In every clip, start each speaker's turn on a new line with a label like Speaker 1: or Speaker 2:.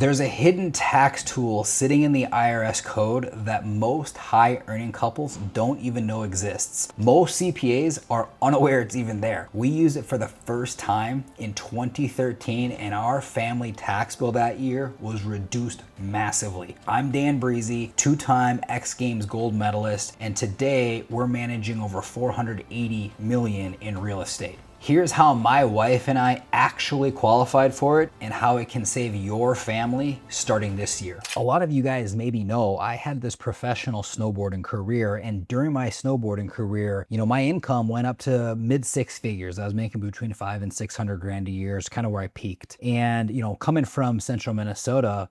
Speaker 1: There's a hidden tax tool sitting in the IRS code that most high earning couples don't even know exists. Most CPAs are unaware it's even there. We used it for the first time in 2013 and our family tax bill that year was reduced massively. I'm Dan Brisse, two-time X Games gold medalist, and today we're managing over 480 million in real estate. Here's how my wife and I actually qualified for it and how it can save your family starting this year. A lot of you guys maybe know I had this professional snowboarding career, and during my snowboarding career, my income went up to mid six figures. I was making between 500 and 600 grand a year. It's kind of where I peaked. And coming from central Minnesota,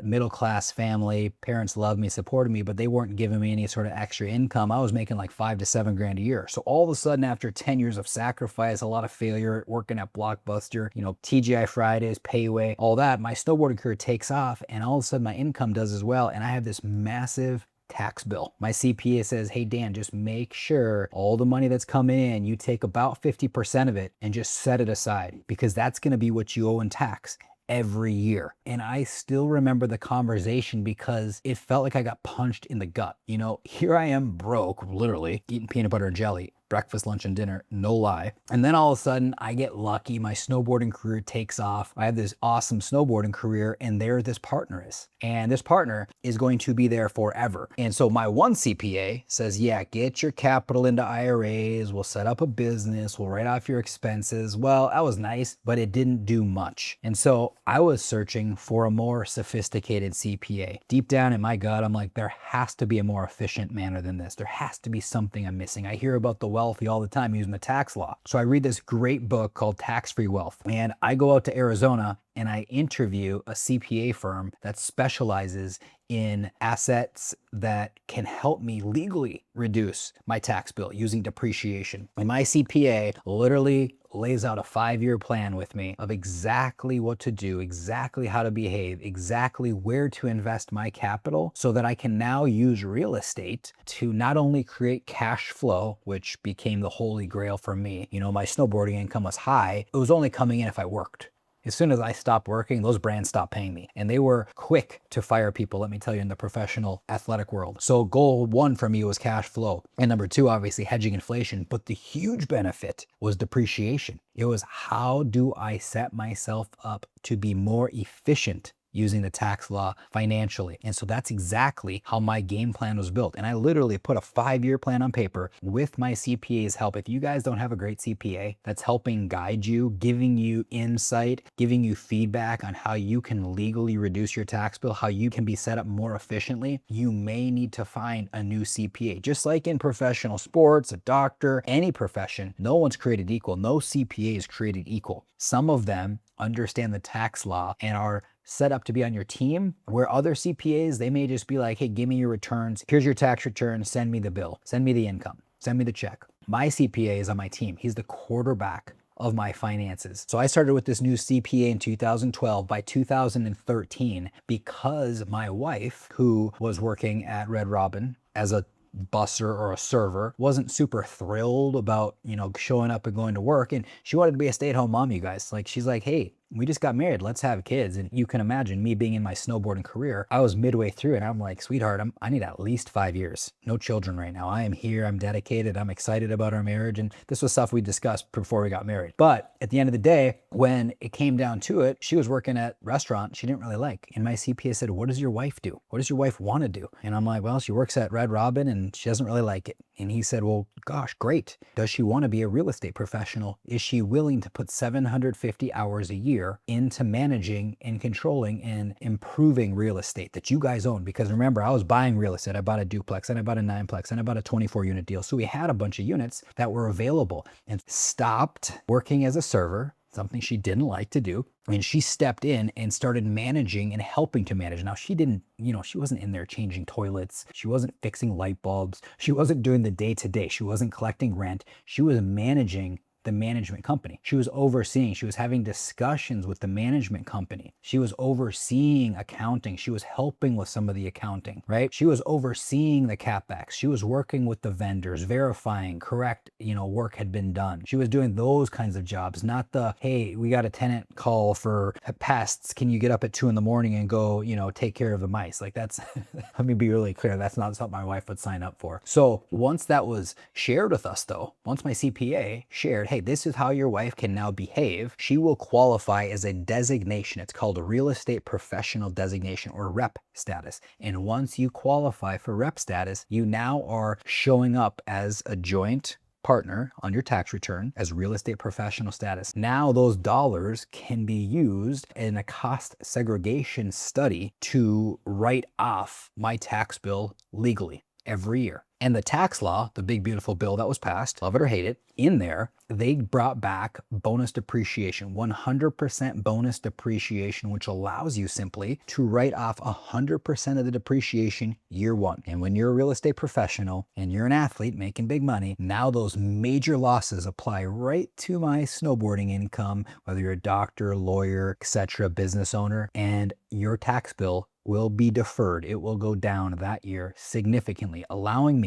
Speaker 1: middle class family, parents loved me, supported me, but they weren't giving me any sort of extra income. I was making like 5 to 7 grand a year. So all of a sudden, after 10 years of sacrifice, a lot of failure, working at Blockbuster, TGI Fridays, Payway, all that, my snowboarding career takes off, and all of a sudden my income does as well, and I have this massive tax bill. My CPA says, hey Dan, just make sure all the money that's coming in, you take about 50% of it and just set it aside, because that's going to be what you owe in tax every year. And I still remember the conversation because it felt like I got punched in the gut. Here I am broke, literally eating peanut butter and jelly, breakfast, lunch, and dinner, no lie. And then all of a sudden I get lucky. My snowboarding career takes off. I have this awesome snowboarding career, and there this partner is. And this partner is going to be there forever. And so my one CPA says, yeah, get your capital into IRAs. We'll set up a business. We'll write off your expenses. Well, that was nice, but it didn't do much. And so I was searching for a more sophisticated CPA. Deep down in my gut, I'm like, there has to be a more efficient manner than this. There has to be something I'm missing. I hear about the wealthy all the time using the tax law. So I read this great book called Tax-Free Wealth, and I go out to Arizona and I interview a CPA firm that specializes in assets that can help me legally reduce my tax bill using depreciation. And my CPA literally lays out a 5-year plan with me of exactly what to do, exactly how to behave, exactly where to invest my capital, so that I can now use real estate to not only create cash flow, which became the holy grail for me. My snowboarding income was high. It was only coming in if I worked. As soon as I stopped working, those brands stopped paying me. And they were quick to fire people, let me tell you, in the professional athletic world. So goal one for me was cash flow. And number two, obviously hedging inflation. But the huge benefit was depreciation. It was, how do I set myself up to be more efficient using the tax law financially? And so that's exactly how my game plan was built. And I literally put a 5-year plan on paper with my CPA's help. If you guys don't have a great CPA that's helping guide you, giving you insight, giving you feedback on how you can legally reduce your tax bill, how you can be set up more efficiently, you may need to find a new CPA. Just like in professional sports, a doctor, any profession, no one's created equal. No CPA is created equal. Some of them understand the tax law and are set up to be on your team, where other CPAs, they may just be like, hey, give me your returns. Here's your tax return. Send me the bill. Send me the income. Send me the check. My CPA is on my team. He's the quarterback of my finances. So I started with this new CPA in 2012. By 2013, because my wife, who was working at Red Robin as a busser or a server, wasn't super thrilled about, showing up and going to work. And she wanted to be a stay-at-home mom, you guys. She's like, hey, we just got married. Let's have kids. And you can imagine me being in my snowboarding career. I was midway through and I'm like, sweetheart, I need at least 5 years. No children right now. I am here. I'm dedicated. I'm excited about our marriage. And this was stuff we discussed before we got married. But at the end of the day, when it came down to it, she was working at a restaurant she didn't really like. And my CPA said, what does your wife do? What does your wife want to do? And I'm like, well, she works at Red Robin and she doesn't really like it. And he said, well, gosh, great. Does she want to be a real estate professional? Is she willing to put 750 hours a year into managing and controlling and improving real estate that you guys own? Because remember, I was buying real estate. I bought a duplex, and I bought a 9-plex, and I bought a 24-unit deal. So we had a bunch of units that were available, and stopped working as a server, something she didn't like to do. And she stepped in and started managing and helping to manage. Now, she didn't, she wasn't in there changing toilets. She wasn't fixing light bulbs. She wasn't doing the day-to-day. She wasn't collecting rent. She was managing the management company. She was overseeing, she was having discussions with the management company. She was overseeing accounting. She was helping with some of the accounting, right? She was overseeing the CapEx. She was working with the vendors, verifying correct, work had been done. She was doing those kinds of jobs, not the, hey, we got a tenant call for pests. Can you get up at 2 a.m. and go, take care of the mice? Like that's, let me be really clear. That's not something my wife would sign up for. So once that was shared with us though, once my CPA shared, hey, this is how your wife can now behave, she will qualify as a designation. It's called a real estate professional designation, or rep status. And once you qualify for rep status, you now are showing up as a joint partner on your tax return as real estate professional status. Now those dollars can be used in a cost segregation study to write off my tax bill legally every year. And the tax law, the big beautiful bill that was passed, love it or hate it, in there, they brought back bonus depreciation, 100% bonus depreciation, which allows you simply to write off 100% of the depreciation year one. And when you're a real estate professional and you're an athlete making big money, now those major losses apply right to my snowboarding income, whether you're a doctor, lawyer, etc., business owner, and your tax bill will be deferred. It will go down that year significantly, allowing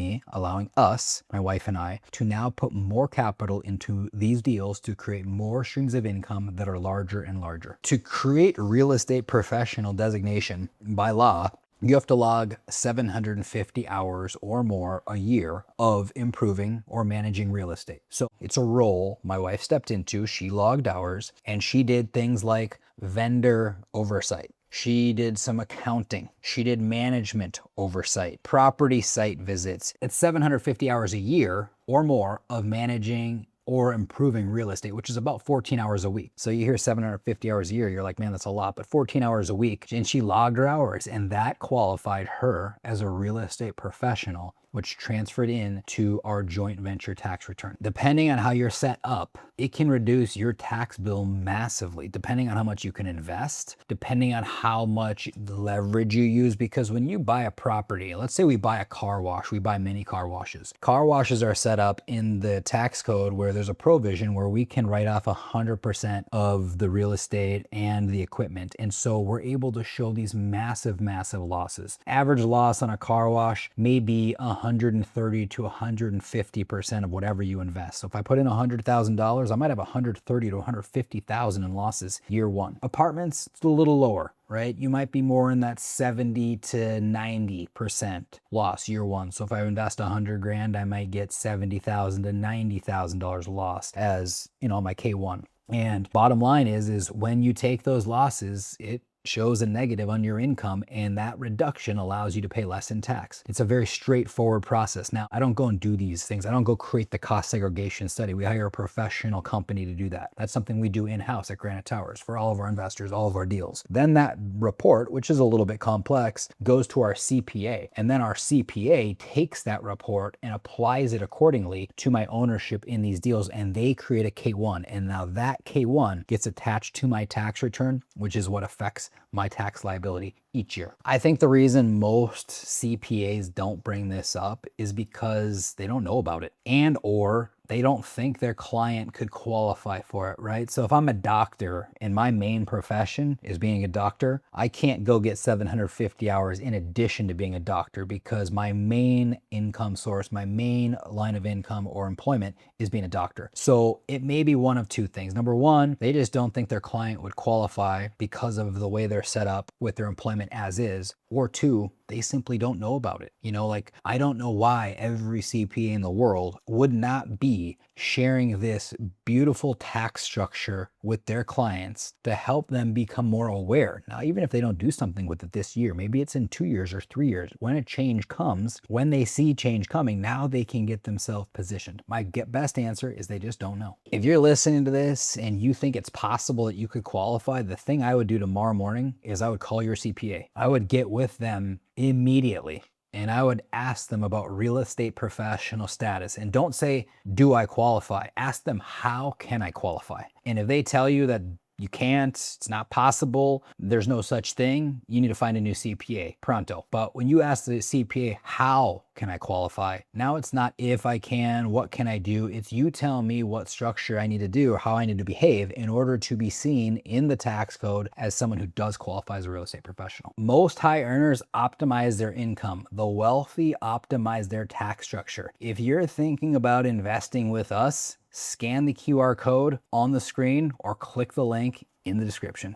Speaker 1: us, my wife and I, to now put more capital into these deals to create more streams of income that are larger and larger. To create real estate professional designation by law, you have to log 750 hours or more a year of improving or managing real estate. So it's a role my wife stepped into. She logged hours and she did things like vendor oversight. She did some accounting. She did management oversight, property site visits. It's 750 hours a year or more of managing or improving real estate, which is about 14 hours a week. So you hear 750 hours a year, you're like, man, that's a lot, but 14 hours a week. And she logged her hours, and that qualified her as a real estate professional, which transferred in to our joint venture tax return. Depending on how you're set up, it can reduce your tax bill massively, depending on how much you can invest, depending on how much leverage you use. Because when you buy a property, let's say we buy a car wash, we buy many car washes. Car washes are set up in the tax code where there's a provision where we can write off 100% of the real estate and the equipment. And so we're able to show these massive, massive losses. Average loss on a car wash may be 130 to 150% of whatever you invest. So if I put in $100,000, I might have 130 to 150,000 in losses year one. Apartments, it's a little lower, right? You might be more in that 70 to 90% loss year one. So if I invest 100 grand, I might get $70,000 to $90,000 loss as, my K1. And bottom line is when you take those losses, it shows a negative on your income, and that reduction allows you to pay less in tax. It's a very straightforward process. Now, I don't go and do these things. I don't go create the cost segregation study. We hire a professional company to do that. That's something we do in-house at Granite Towers for all of our investors, all of our deals. Then that report, which is a little bit complex, goes to our CPA, and then our CPA takes that report and applies it accordingly to my ownership in these deals, and they create a K1. And now that K1 gets attached to my tax return, which is what affects my tax liability each year. I think the reason most CPAs don't bring this up is because they don't know about it, and or they don't think their client could qualify for it, right? So if I'm a doctor and my main profession is being a doctor, I can't go get 750 hours in addition to being a doctor, because my main income source, my main line of income or employment is being a doctor. So it may be one of two things. Number one, they just don't think their client would qualify because of the way they're set up with their employment as is. Or two, they simply don't know about it. Like I don't know why every CPA in the world would not be sharing this beautiful tax structure with their clients to help them become more aware. Now, even if they don't do something with it this year, maybe it's in 2 years or 3 years, when a change comes, when they see change coming, now they can get themselves positioned. My best answer is they just don't know. If you're listening to this and you think it's possible that you could qualify, the thing I would do tomorrow morning is I would call your CPA. I would get with them immediately, and I would ask them about real estate professional status. And don't say, do I qualify? Ask them, how can I qualify? And if they tell you that you can't, it's not possible, there's no such thing, you need to find a new CPA pronto. But when you ask the CPA, how can I qualify? Now it's not if I can, what can I do? It's you tell me what structure I need to do or how I need to behave in order to be seen in the tax code as someone who does qualify as a real estate professional. Most high earners optimize their income. The wealthy optimize their tax structure. If you're thinking about investing with us, scan the QR code on the screen or click the link in the description.